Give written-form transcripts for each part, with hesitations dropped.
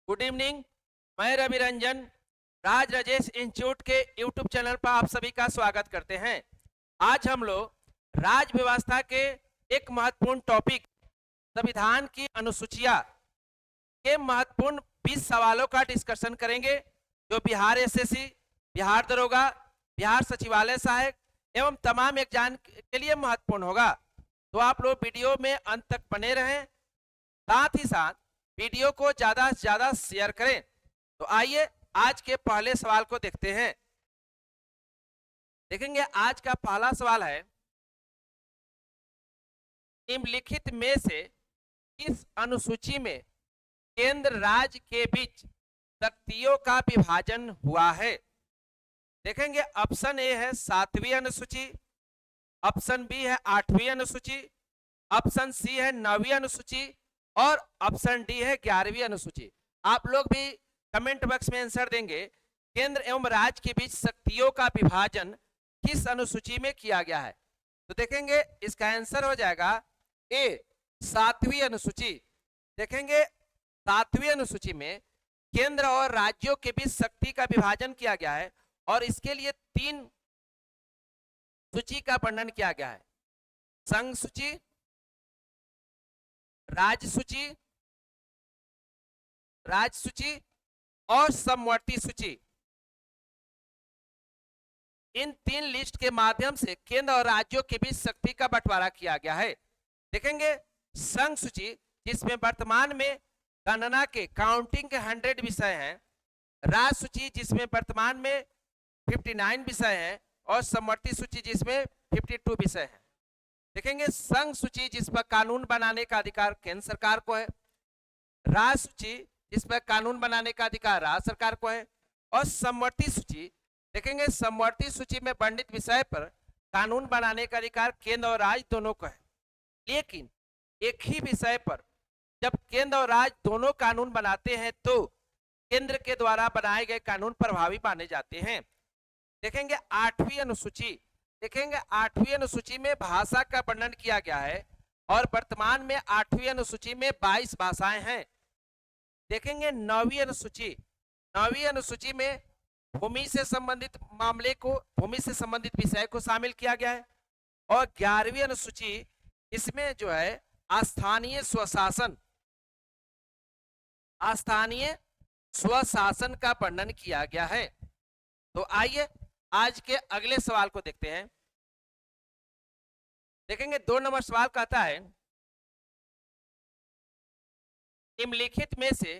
Good evening. मैं रवि रंजन राज Rajesh institute के YouTube channel पर आप सभी का स्वागत करते हैं। आज हम लोग राज व्यवस्था के एक महत्वपूर्ण टॉपिक संविधान की अनुसूचियां के महत्वपूर्ण 20 सवालों का डिस्कशन करेंगे, जो बिहार एसएससी, बिहार दरोगा, बिहार सचिवालय सहायक एवं तमाम एग्जाम के लिए महत्वपूर्ण होगा। तो आप लोग वीडियो में अंत तक बने रहें, साथ ही साथ वीडियो को ज्यादा से ज्यादा शेयर करें। तो आइए आज के पहले सवाल को देखते हैं। देखेंगे आज का पहला सवाल है, निम्नलिखित में से किस अनुसूची में केंद्र राज्य के बीच शक्तियों का विभाजन हुआ है? देखेंगे ऑप्शन ए है 7वीं अनुसूची, ऑप्शन बी है 8वीं अनुसूची, ऑप्शन सी है 9वीं अनुसूची और ऑप्शन डी है 11वीं अनुसूची। आप लोग भी कमेंट बॉक्स में आंसर देंगे, केंद्र एवं राज्य के बीच शक्तियों का विभाजन किस अनुसूची में किया गया है? तो देखेंगे इसका आंसर हो जाएगा ए 7वीं अनुसूची। देखेंगे 7वीं अनुसूची में केंद्र और राज्यों के बीच शक्ति का विभाजन किया गया है और इसके लिए 3 सूची का वर्णन किया गया है: संघ सूची, राज्य सूची, राज्य सूची और समवर्ती सूची। इन 3 लिस्ट के माध्यम से केंद्र और राज्यों के बीच शक्ति का बंटवारा किया गया है। देखेंगे संघ सूची, जिसमें वर्तमान में गणना के काउंटिंग के 100 विषय हैं, राज्य सूची जिसमें वर्तमान में 59 विषय हैं और समवर्ती सूची जिसमें 52 विषय हैं। देखेंगे संघ सूची जिस पर कानून बनाने का अधिकार केंद्र सरकार को है, राज्य सूची जिस पर कानून बनाने का अधिकार राज्य सरकार को है और समवर्ती सूची, देखेंगे समवर्ती सूची में वर्णित विषय पर कानून बनाने का अधिकार केंद्र और राज्य दोनों को है। लेकिन एक ही विषय पर जब केंद्र और राज्य दोनों कानून बनाते हैं तो केंद्र के द्वारा बनाए गए कानून प्रभावी माने जाते हैं। देखेंगे 8वीं अनुसूची, देखेंगे 8वीं अनुसूची में भाषा का वर्णन किया गया है और वर्तमान में 8वीं अनुसूची में 22 भाषाएं हैं। देखेंगे 9वीं अनुसूची, 9वीं अनुसूची में भूमि से संबंधित मामले को, भूमि से संबंधित विषय को शामिल किया गया है और 11वीं अनुसूची इसमें जो है स्थानीय स्वशासन, स्थानीय स्वशासन का वर्णन किया गया है। तो आइए आज के अगले सवाल को देखते हैं। देखेंगे 2 नंबर सवाल कहता है, निम्नलिखित में से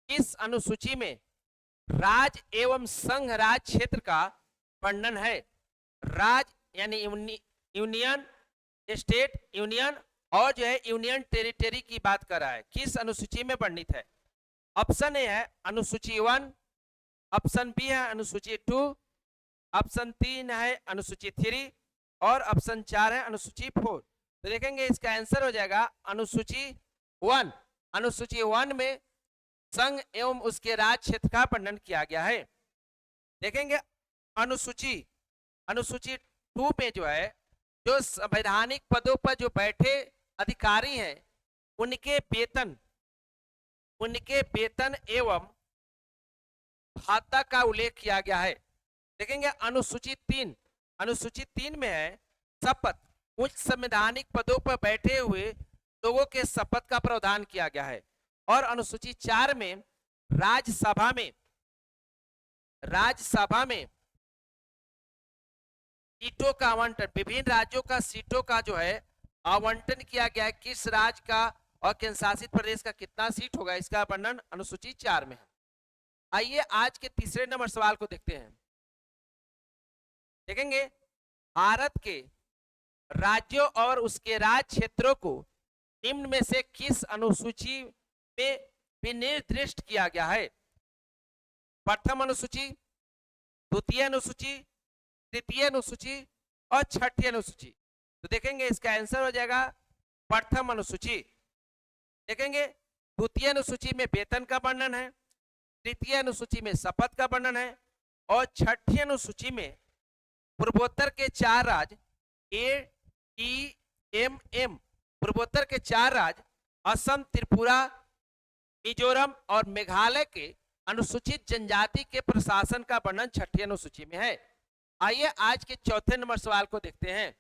इस अनुसूची में राज्य एवं संघ राज क्षेत्र का वर्णन है? राज्य यानी यूनियन, स्टेट, यूनियन और जो है यूनियन टेरिटरी की बात कर रहा है, किस अनुसूची में वर्णित है? ऑप्शन ए है अनुसूची 1, ऑप्शन बी है अनुसूची 2, ऑप्शन 3 है अनुसूची 3 और ऑप्शन 4 है अनुसूची 4। तो देखेंगे इसका आंसर हो जाएगा अनुसूची 1। अनुसूची 1 में संघ एवं उसके राज्य क्षेत्र का वर्णन किया गया है। देखेंगे अनुसूची 2 में जो है, जो संवैधानिक पदों पर जो बैठे अधिकारी हैं उनके वेतन एवं भाता का उल्लेख किया गया है। देखेंगे अनुसूची 3 में है शपथ, उच्च संवैधानिक पदों पर बैठे हुए लोगों के शपथ का प्रावधान किया गया है और अनुसूची 4 में राज्यसभा में सीटों का आवंटन, विभिन्न राज्यों का सीटों का जो है आवंटन किया गया है, किस राज्य का और केंद्र शासित प्रदेश का कितना सीट होगा, इसका वर्णन अनुसूची 4 में है। आइए आज के तीसरे नंबर सवाल को देखते हैं। देखेंगे भारत के राज्यों और उसके राज्य क्षेत्रों को निम्न में से किस अनुसूची में विनिर्दिष्ट किया गया है? प्रथम अनुसूची, द्वितीय अनुसूची, तृतीय अनुसूची और छठी अनुसूची। तो देखेंगे इसका आंसर हो जाएगा प्रथम अनुसूची। देखेंगे द्वितीय अनुसूची में वेतन का वर्णन है, तृतीय अनुसूची में शपथ का वर्णन है और छठी अनुसूची में पूर्वोत्तर के 4 राज्य AEMM, पूर्वोत्तर के 4 राज्य असम, त्रिपुरा, मिजोरम और मेघालय के अनुसूचित जनजाति के प्रशासन का वर्णन छठी अनुसूची में है। आइए आज के चौथे नंबर सवाल को देखते हैं।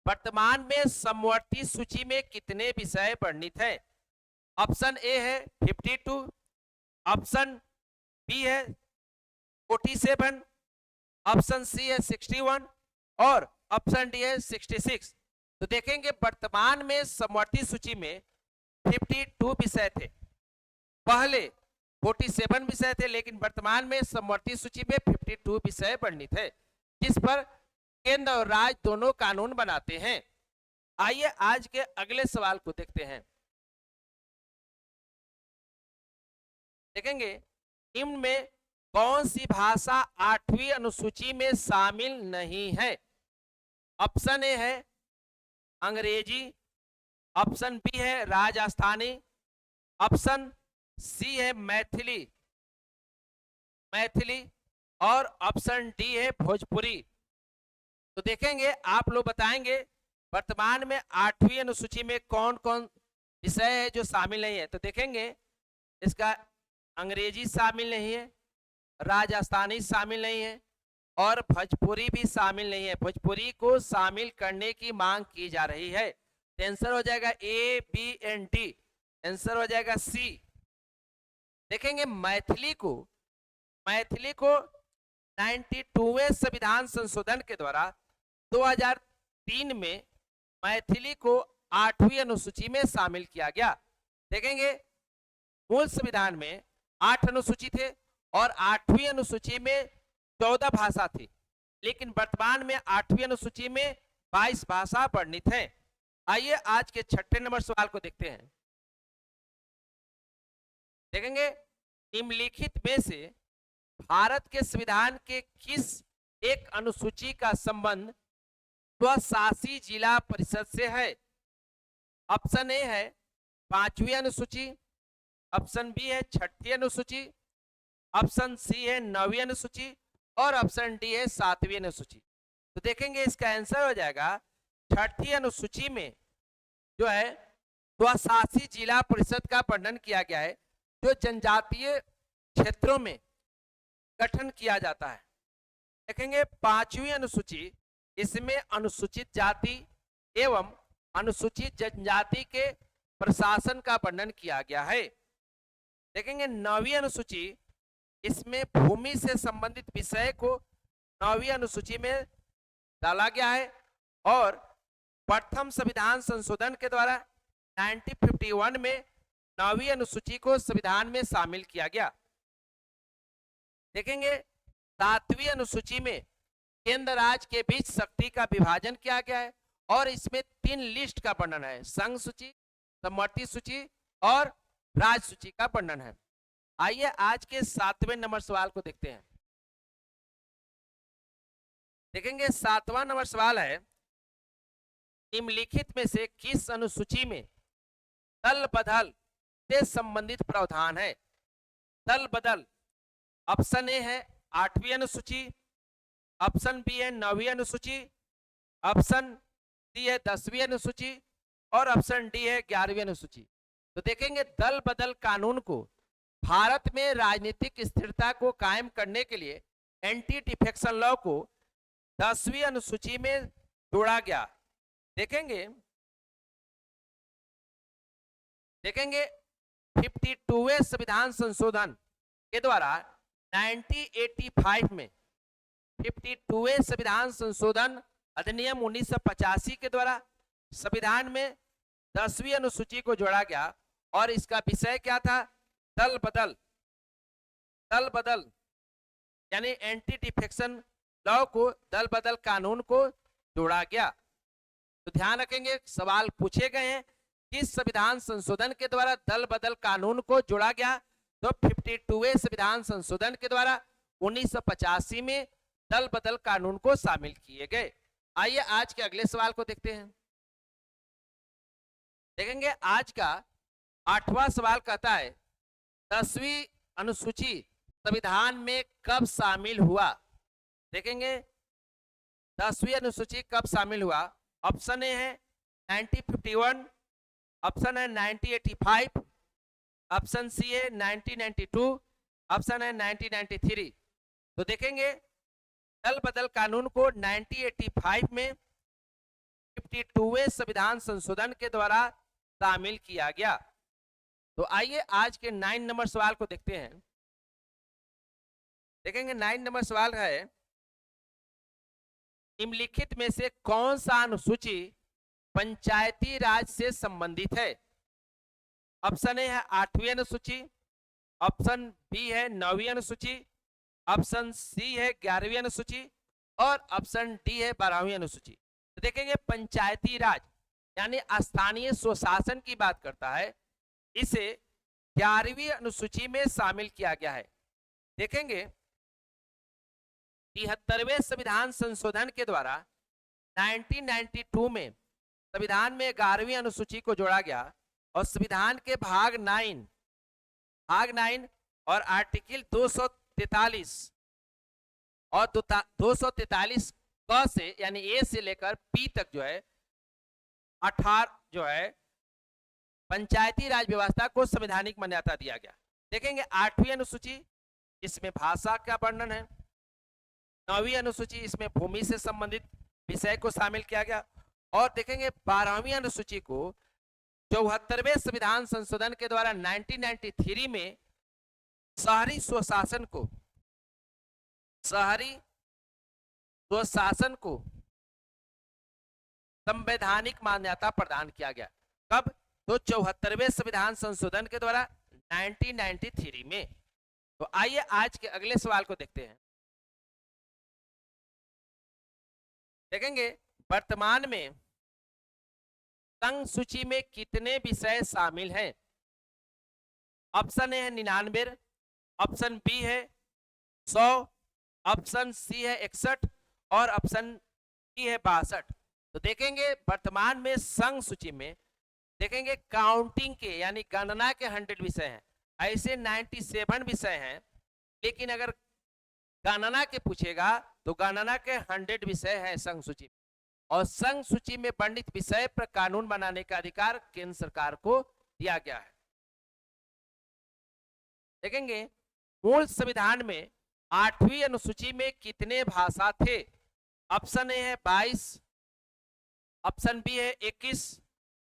वर्तमान में समवर्ती सूची में कितने विषय वर्णित हैं? ऑप्शन ए है 52, ऑप्शन बी है 47, ऑप्शन सी है 61 और ऑप्शन डी है 66। तो देखेंगे वर्तमान में समवर्ती सूची में 52 विषय थे, पहले 47 विषय थे, लेकिन वर्तमान में समवर्ती सूची में 52 विषय वर्णित है, जिस पर केंद्र और राज्य दोनों कानून बनाते हैं। आइए आज के अगले सवाल को देखते हैं। देखेंगे निम्न में कौन सी भाषा 8वीं अनुसूची में शामिल नहीं है? ऑप्शन ए है अंग्रेजी, ऑप्शन बी है राजस्थानी, ऑप्शन सी है मैथिली और ऑप्शन डी है भोजपुरी। तो देखेंगे आप लोग बताएंगे वर्तमान में 8वीं अनुसूची में कौन कौन विषय है जो शामिल नहीं है। तो देखेंगे इसका अंग्रेजी शामिल नहीं है, राजस्थानी शामिल नहीं है और भोजपुरी भी शामिल नहीं है। भोजपुरी को शामिल करने की मांग की जा रही है। तो आंसर हो जाएगा A, B and D. Answer हो जाएगा सी। देखेंगे मैथिली को 92वें संविधान संशोधन के द्वारा 2003 में मैथिली को 8वीं अनुसूची में शामिल किया गया। देखेंगे मूल संविधान में 8 अनुसूची थे और 8वीं अनुसूची में 14 भाषा थी, लेकिन वर्तमान में 8वीं अनुसूची में 22 भाषा वर्णित हैं। आइए आज के छठे नंबर सवाल को देखते हैं। देखेंगे निम्नलिखित में से भारत के संविधान के किस एक अनुसूची का संबंध स्वशासी जिला परिषद से है? ऑप्शन ए है 5वीं अनुसूची, ऑप्शन बी है 6ठी अनुसूची, ऑप्शन सी है 9वीं अनुसूची और ऑप्शन डी है 7वीं अनुसूची। तो देखेंगे इसका आंसर हो जाएगा 6ठी अनुसूची में जो है स्वशासी जिला परिषद का वर्णन किया गया है, जो जनजातीय क्षेत्रों में गठन किया जाता है। देखेंगे 5वीं अनुसूची, इसमें अनुसूचित जाति एवं अनुसूचित जनजाति के प्रशासन का वर्णन किया गया है। देखेंगे 9वीं अनुसूची, इसमें भूमि से संबंधित विषय को 9वीं अनुसूची में डाला गया है और प्रथम संविधान संशोधन के द्वारा 1951 में 9वीं अनुसूची को संविधान में शामिल किया गया। देखेंगे 7वीं अनुसूची में केंद्र राज्य के बीच शक्ति का विभाजन किया गया है और इसमें 3 लिस्ट का वर्णन है, संघ सूची, समवर्ती सूची और राज्य सूची का वर्णन है। आइए आज के 7वें नंबर सवाल को देखते हैं। देखेंगे 7वां नंबर सवाल है, निम्नलिखित में से किस अनुसूची में दल बदल से संबंधित प्रावधान है? दल बदल, ऑप्शन ए है 8वीं अनुसूची, ऑप्शन बी है 9वीं अनुसूची, ऑप्शन सी है 10वीं अनुसूची और ऑप्शन डी है 11वीं अनुसूची। तो देखेंगे दल बदल कानून को भारत में राजनीतिक स्थिरता को कायम करने के लिए एंटी डिफेक्शन लॉ को 10वीं अनुसूची में जोड़ा गया। देखेंगे 52वें संविधान संशोधन के द्वारा 1985 में 52वें संविधान संशोधन अधिनियम 1985 के द्वारा संविधान में 10वीं अनुसूची को जोड़ा गया और इसका विषय क्या था? दल बदल यानी एंटी डिफेक्शन लॉ को दल बदल कानून को जोड़ा गया। तो ध्यान रखेंगे सवाल पूछे गए हैं किस संविधान संशोधन के द्वारा दल बदल कानून को जोड़ा गया? तो 52वें संविधान संशोधन के द्वारा 1985 में दल बदल कानून को शामिल किए गए। आइए आज के अगले सवाल को देखते हैं। देखेंगे आज का 8वां सवाल कहता है 10वीं अनुसूची संविधान में कब शामिल हुआ? देखेंगे 10वीं अनुसूची कब शामिल हुआ? ऑप्शन ए है 1951, ऑप्शन है 1985, ऑप्शन सी है 1992, ऑप्शन है 1993। तो देखेंगे दल बदल कानून को 1985 में 52वें संविधान संशोधन के द्वारा शामिल किया गया। तो आइए आज के 9 नंबर सवाल को देखते हैं। देखेंगे 9 नंबर सवाल है, निम्नलिखित में से कौन सा अनुसूची पंचायती राज से संबंधित है? ऑप्शन ए है 8वीं अनुसूची, ऑप्शन बी है 9वीं अनुसूची, ऑप्शन सी है 11वीं अनुसूची और ऑप्शन डी है 12वीं अनुसूची। तो देखेंगे पंचायती राज यानी स्थानीय स्वशासन की बात करता है, इसे 11वीं अनुसूची में शामिल किया गया है। देखेंगे 73वें संविधान संशोधन के द्वारा 1992 में संविधान में 11वीं अनुसूची को जोड़ा गया और संविधान के भाग 9 और आर्टिकल 243 और 243 क से यानी ए से लेकर पी तक जो है 18 जो है पंचायती राज व्यवस्था को संवैधानिक मान्यता दिया गया। देखेंगे 8वीं अनुसूची, इसमें भाषा का वर्णन है। 9वीं अनुसूची, इसमें भूमि से संबंधित विषय को शामिल किया गया। और देखेंगे 12वीं अनुसूची को 74वें संविधान संशोधन के द्वारा 1993 में शहरी स्वशासन को संवैधानिक मान्यता प्रदान किया गया। कब? तो 74वें संविधान संशोधन के द्वारा 1993 में। तो आइए आज के अगले सवाल को देखते हैं। देखेंगे वर्तमान में संघ सूची में कितने विषय शामिल हैं? ऑप्शन ए है 99, ऑप्शन बी है 100, ऑप्शन सी है 61 और ऑप्शन डी है 62। तो देखेंगे वर्तमान में संघ सूची में देखेंगे काउंटिंग के यानी गणना के 100 विषय हैं। ऐसे 97 विषय हैं, लेकिन अगर गणना के पूछेगा तो गणना के 100 विषय हैं संघ सूची में। और संघ सूची में वर्णित विषय पर कानून बनाने का अधिकार केंद्र सरकार को दिया गया है। देखेंगे मूल संविधान में 8वीं अनुसूची में कितने भाषा थे? ऑप्शन ए है 22, ऑप्शन बी है 21,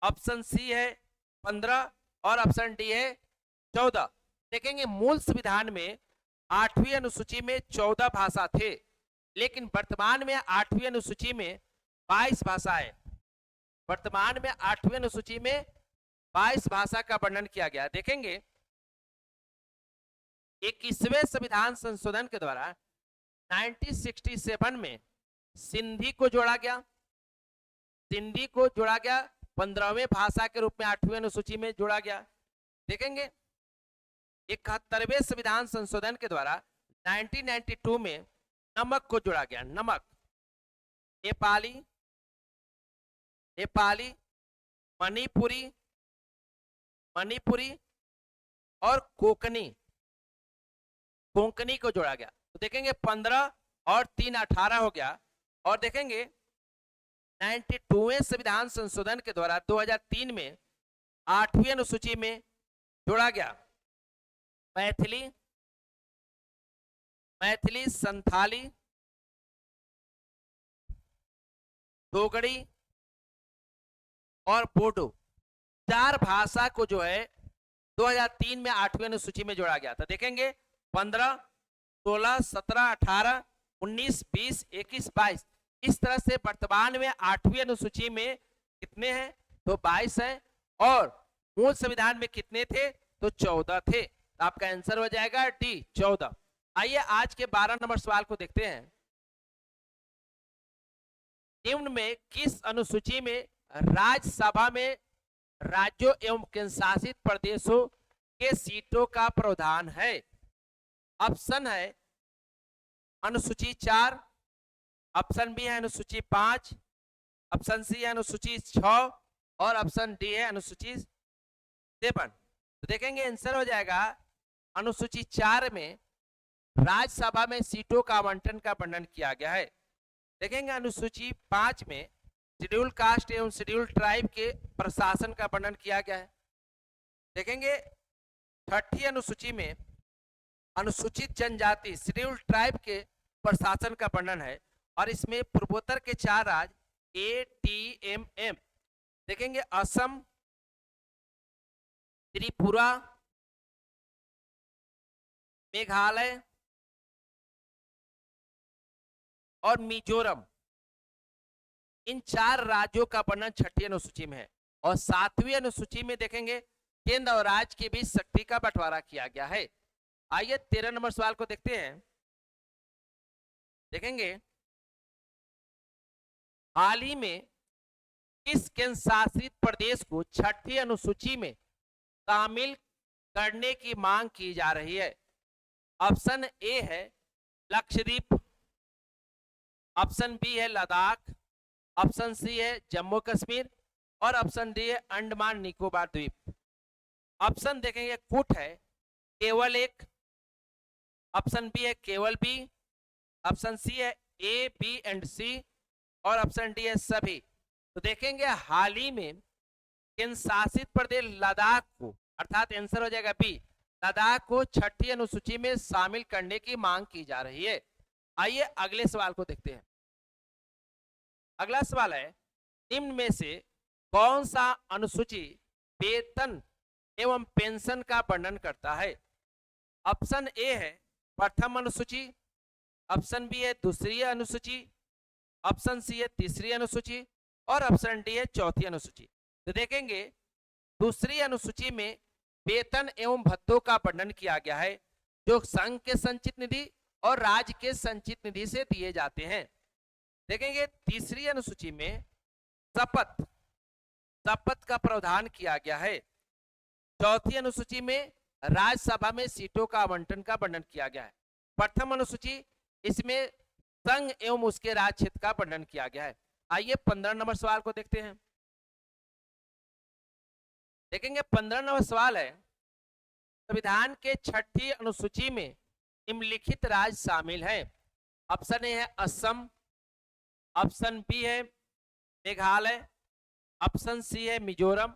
ऑप्शन सी है 15 और ऑप्शन डी है 14। देखेंगे मूल संविधान में 8वीं अनुसूची में 14 भाषा थे, लेकिन वर्तमान में 8वीं अनुसूची में 22 भाषा है। वर्तमान में 8वीं अनुसूची में 22 भाषा का वर्णन किया गया। देखेंगे 21वें संविधान संशोधन के द्वारा 1967 में सिंधी को जोड़ा गया। 15वें भाषा के रूप में 8वीं अनुसूची में जोड़ा गया। देखेंगे 71वें संविधान संशोधन के द्वारा 1992 में नमक को जोड़ा गया। नमक नेपाली, मणिपुरी और कोंकणी को जोड़ा गया। तो देखेंगे 15 और 3 18 हो गया। और देखेंगे 92वें संविधान संशोधन के द्वारा 2003 में 8वीं अनुसूची में जोड़ा गया मैथिली, संथाली, डोगरी और बोडो 4 भाषा को जो है 2003 में 8वीं अनुसूची में जोड़ा गया था। देखेंगे 15, 16, 17, 18, 19, 20, 21, 22 इस तरह से वर्तमान में 8वीं अनुसूची में कितने हैं? तो 22 हैं। और मूल संविधान में कितने थे? तो 14 थे। तो आपका आंसर हो जाएगा डी 14। आइए आज के 12 नंबर सवाल को देखते हैं। निम्न में किस अनुसूची में राज्यसभा में राज्यों एवं केंद्र शासित प्रदेशों के सीटों का प्रावधान है? ऑप्शन है अनुसूची 4, ऑप्शन बी है अनुसूची 5, ऑप्शन सी है अनुसूची 6 और ऑप्शन डी है अनुसूची 7। तो देखेंगे आंसर हो जाएगा अनुसूची 4 में राज्यसभा में सीटों का आवंटन का वर्णन किया गया है। देखेंगे अनुसूची 5 में शेड्यूल कास्ट एवं शेड्यूल ट्राइब के प्रशासन का वर्णन किया गया है। देखेंगे 30 अनुसूची में अनुसूचित जनजाति शेड्यूल ट्राइब के प्रशासन का वर्णन है और इसमें पूर्वोत्तर के 4 राज्य ATMM देखेंगे असम, त्रिपुरा, मेघालय और मिजोरम, इन 4 राज्यों का वर्णन 6ठी अनुसूची में है। और 7वीं अनुसूची में देखेंगे केंद्र और राज्य के बीच शक्ति का बंटवारा किया गया है। आइए 13 नंबर सवाल को देखते हैं। देखेंगे हाल ही में किस केंद्र शासित प्रदेश को 6ठी अनुसूची में शामिल करने की मांग की जा रही है? ऑप्शन ए है लक्षद्वीप, ऑप्शन बी है लद्दाख, ऑप्शन सी है जम्मू कश्मीर और ऑप्शन डी है अंडमान निकोबार द्वीप। ऑप्शन देखेंगे कुट है केवल एक, ऑप्शन बी है केवल बी, ऑप्शन सी है ए बी एंड सी और ऑप्शन डी है सभी। तो देखेंगे हाल ही में केंद्र शासित प्रदेश लद्दाख को, अर्थात आंसर हो जाएगा बी, लद्दाख को 6ठी अनुसूची में शामिल करने की मांग की जा रही है। आइए अगले सवाल को देखते हैं। अगला सवाल है निम्न में से कौन सा अनुसूची वेतन एवं पेंशन का वर्णन करता है? ऑप्शन ए है प्रथम अनुसूची, ऑप्शन बी है दूसरी अनुसूची, ऑप्शन सी है तीसरी अनुसूची और ऑप्शन डी है चौथी अनुसूची। तो देखेंगे दूसरी अनुसूची में वेतन एवं भत्तों का वर्णन किया गया है जो संघ के संचित निधि और राज्य के संचित निधि से दिए जाते हैं। देखेंगे तीसरी अनुसूची में शपथ का प्रावधान किया गया है। चौथी अनुसूची में राज्यसभा में सीटों का आवंटन का वर्णन किया गया है। प्रथम अनुसूची इसमें संघ एवं उसके राज्य क्षेत्र का वर्णन किया गया है। आइए 15 नंबर सवाल को देखते हैं। देखेंगे 15 नंबर सवाल है संविधान के 6ठी अनुसूची में निम्नलिखित राज्य शामिल हैं। ऑप्शन ए है असम, ऑप्शन बी है मेघालय, ऑप्शन सी है मिजोरम,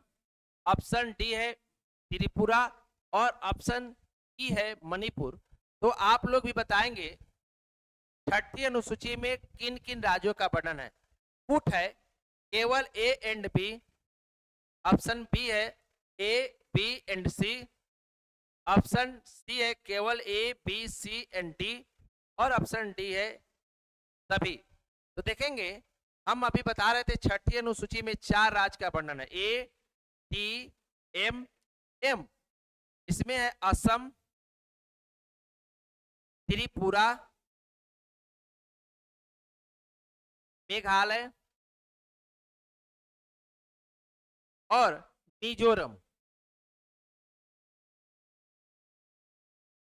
ऑप्शन डी है त्रिपुरा और ऑप्शन ई है मणिपुर। तो आप लोग भी बताएंगे 6ठी अनुसूची में किन किन राज्यों का वर्णन है। कुट है केवल A and B, option B है A B and C, option C है केवल A B C and D और ऑप्शन डी है सभी। तो देखेंगे हम अभी बता रहे थे 6ठी अनुसूची में 4 राज्य का वर्णन है ATMM, इसमें है असम, त्रिपुरा, मेघालय और मिजोरम।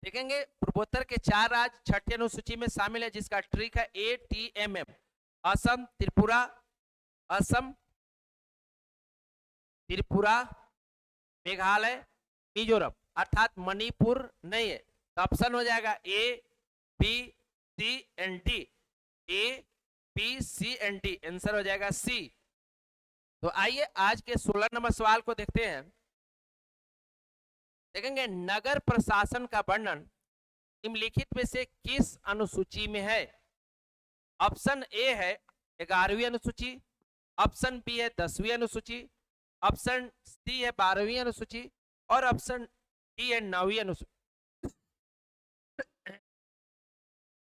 देखेंगे पूर्वोत्तर के 4 राज्य 6ठी अनुसूची में शामिल है जिसका ट्रिक है ATMM, असम, त्रिपुरा, असम, त्रिपुरा, मेघालय, मिजोरम, अर्थात मणिपुर नहीं है। तो ऑप्शन हो जाएगा A B C and D, A B C and D, answer हो जाएगा सी। तो आइए आज के 16 नंबर सवाल को देखते हैं। देखेंगे नगर प्रशासन का वर्णन निम्नलिखित में से किस अनुसूची में है? ऑप्शन ए है 11वीं अनुसूची, ऑप्शन बी है 10वीं अनुसूची, ऑप्शन सी है 12वीं अनुसूची और ऑप्शन डी है 9वीं अनुसूची।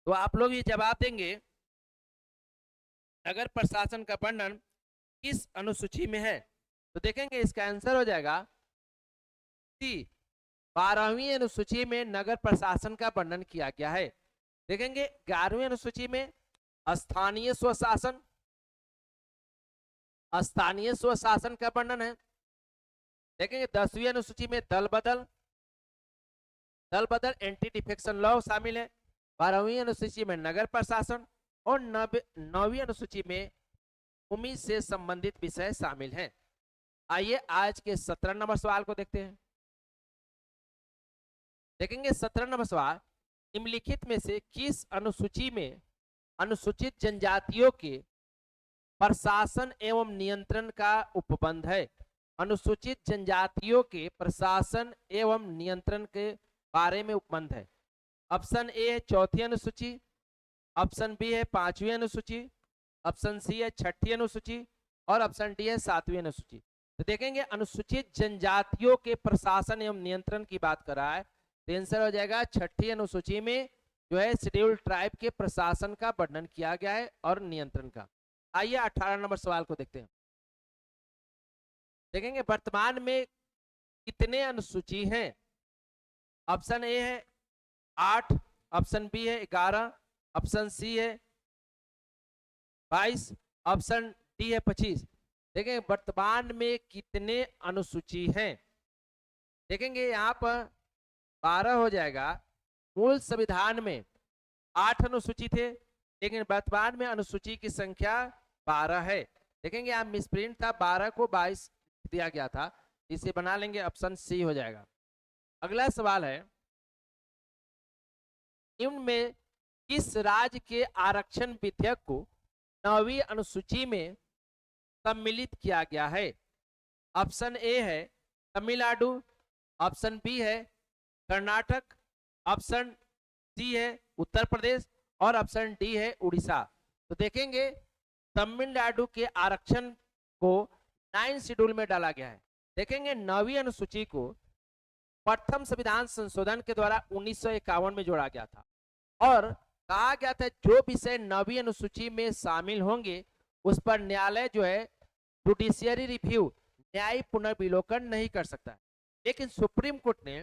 तो आप लोग ये जवाब देंगे नगर प्रशासन का वर्णन किस अनुसूची में है। तो देखेंगे इसका आंसर हो जाएगा सी, 12वीं अनुसूची में नगर प्रशासन का वर्णन किया गया है। देखेंगे 11वीं अनुसूची में स्थानीय स्वशासन का वर्णन है। देखेंगे 10वीं अनुसूची में दल बदल एंटी डिफेक्शन लॉ शामिल है। 12वीं अनुसूची में नगर प्रशासन और 9वीं अनुसूची में भूमि से संबंधित विषय शामिल हैं। आइए आज के 17 नंबर सवाल को देखते हैं। देखेंगे 17 नंबर सवाल निम्नलिखित में से किस अनुसूची में अनुसूचित जनजातियों के प्रशासन एवं नियंत्रण का उपबंध है। अनुसूचित जनजातियों के प्रशासन एवं नियंत्रण के बारे में उपबंध है। ऑप्शन ए है चौथी अनुसूची, ऑप्शन बी है पांचवी अनुसूची, ऑप्शन सी है छठी अनुसूची और ऑप्शन डी है सातवीं अनुसूची। तो देखेंगे अनुसूचित जनजातियों के प्रशासन एवं नियंत्रण की बात कर रहा है, तो आंसर हो जाएगा छठी अनुसूची में जो है शेड्यूल्ड ट्राइब के प्रशासन का वर्णन किया गया है और नियंत्रण का। आइए 18 नंबर सवाल को देखते हैं। देखेंगे वर्तमान में कितने अनुसूची हैं। ऑप्शन ए है 8, ऑप्शन बी है 11, ऑप्शन सी है 22, ऑप्शन डी है 25। देखेंगे वर्तमान में कितने अनुसूची हैं। देखेंगे यहाँ पर 12 हो जाएगा। मूल संविधान में 8 अनुसूची थे, लेकिन वर्तमान में अनुसूची की संख्या 12 है। देखेंगे यहाँ मिसप्रिंट था, 12 को 22 दिया गया था, इसे बना लेंगे, ऑप्शन सी हो जाएगा। अगला सवाल है निम्न में किस राज्य के आरक्षण विधेयक को 9वीं अनुसूची में सम्मिलित किया गया है। ऑप्शन ए है तमिलनाडु, ऑप्शन बी है कर्नाटक, ऑप्शन सी है उत्तर प्रदेश और ऑप्शन डी है उड़ीसा। तो देखेंगे तमिलनाडु के आरक्षण को 9 शेड्यूल में डाला गया है। देखेंगे 9वीं अनुसूची को प्रथम संविधान संशोधन के द्वारा 1951 में जोड़ा गया था और कहा गया था जो विषय 9वीं अनुसूची में शामिल होंगे उस पर न्यायालय जो है जुडिशियरी रिव्यू न्यायिक पुनर्विलोकन नहीं कर सकता। लेकिन सुप्रीम कोर्ट ने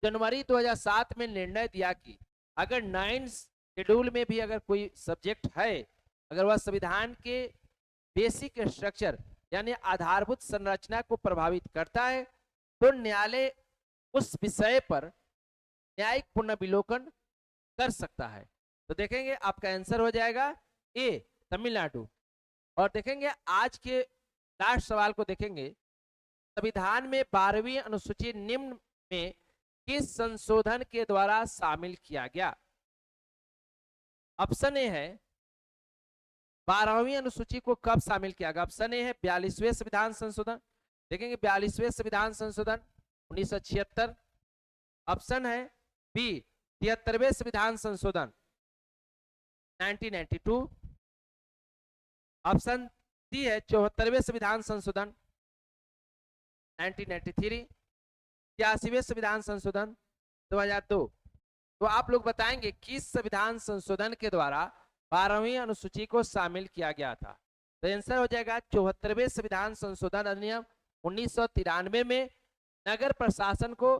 जनवरी 2007 में निर्णय दिया कि अगर 9 शेड्यूल में भी अगर कोई सब्जेक्ट है, अगर वह संविधान के बेसिक स्ट्रक्चर यानी आधारभूत संरचना को प्रभावित करता है तो न्यायालय उस विषय पर न्यायिक पुनर्विलोकन कर सकता है। तो देखेंगे आपका आंसर हो जाएगा ए तमिलनाडु। और देखेंगे आज के लास्ट सवाल को देखेंगे, संविधान में 12वीं अनुसूची निम्न में किस संशोधन के द्वारा शामिल किया गया। ऑप्शन ए है 12वीं अनुसूची को कब शामिल किया गया। ऑप्शन ए है 42वें संविधान संशोधन। देखेंगे 42वें संविधान संशोधन 1976। ऑप्शन है बी 73वें संविधान संशोधन 1992। ऑप्शन सी है 74वें संविधान संशोधन 1993। 83वें संविधान संशोधन 2002। तो आप लोग बताएंगे किस संविधान संशोधन के द्वारा 12वीं अनुसूची को शामिल किया गया था। तो आंसर हो जाएगा 74वें संविधान संशोधन अधिनियम 1993 में नगर प्रशासन को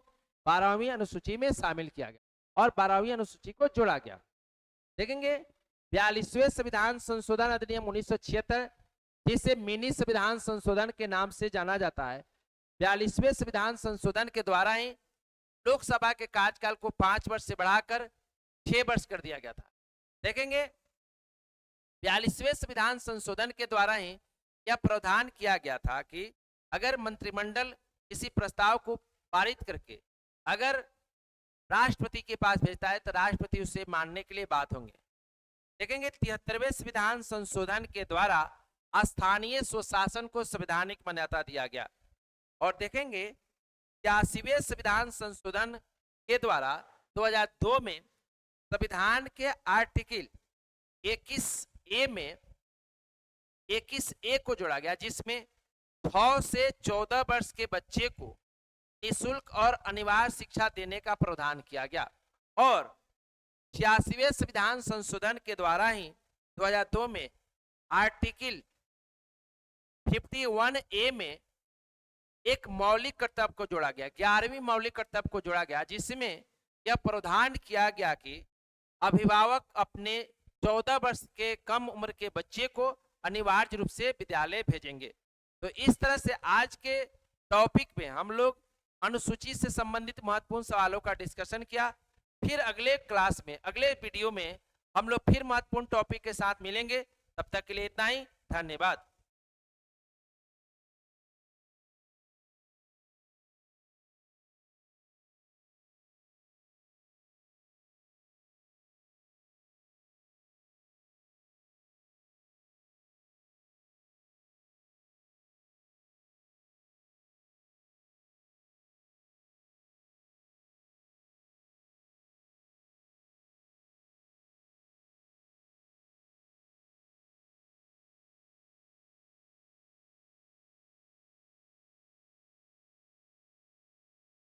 12वीं अनुसूची में शामिल किया गया और 12वीं अनुसूची को जोड़ा गया। देखेंगे 42वें संविधान संशोधन अधिनियम 1976 जिसे मिनी संविधान संशोधन के नाम से जाना जाता है, 42वें संविधान संशोधन के द्वारा ही लोकसभा के कार्यकाल को 5 वर्ष से बढ़ाकर 6 वर्ष कर दिया गया था। देखेंगे 42वें संविधान संशोधन के द्वारा ही यह प्रावधान किया गया था कि अगर मंत्रिमंडल किसी प्रस्ताव को पारित करके अगर राष्ट्रपति के पास भेजता है तो राष्ट्रपति उसे मानने के लिए बात होंगे। देखेंगे 73वें संविधान संशोधन के द्वारा स्थानीय स्वशासन को संवैधानिक मान्यता दिया गया। और देखेंगे 83वें संविधान संशोधन के द्वारा 2002 में संविधान के आर्टिकल 21A में 21A को जोड़ा गया जिसमें 6 से 14 वर्ष के बच्चे को निःशुल्क और अनिवार्य शिक्षा देने का प्रावधान किया गया। और 86वें संविधान संशोधन के द्वारा ही 2002 में आर्टिकल 51A में एक मौलिक कर्तव्य को जोड़ा गया, 11वीं मौलिक कर्तव्य को जोड़ा गया जिसमें यह प्रावधान किया गया कि अभिभावक अपने 14 वर्ष के कम उम्र के बच्चे को अनिवार्य रूप से विद्यालय भेजेंगे। तो इस तरह से आज के टॉपिक में हम लोग अनुसूची से संबंधित महत्वपूर्ण सवालों का डिस्कशन किया। फिर अगले क्लास में, अगले वीडियो में हम लोग फिर महत्वपूर्ण टॉपिक के साथ मिलेंगे। तब तक के लिए इतना ही, धन्यवाद।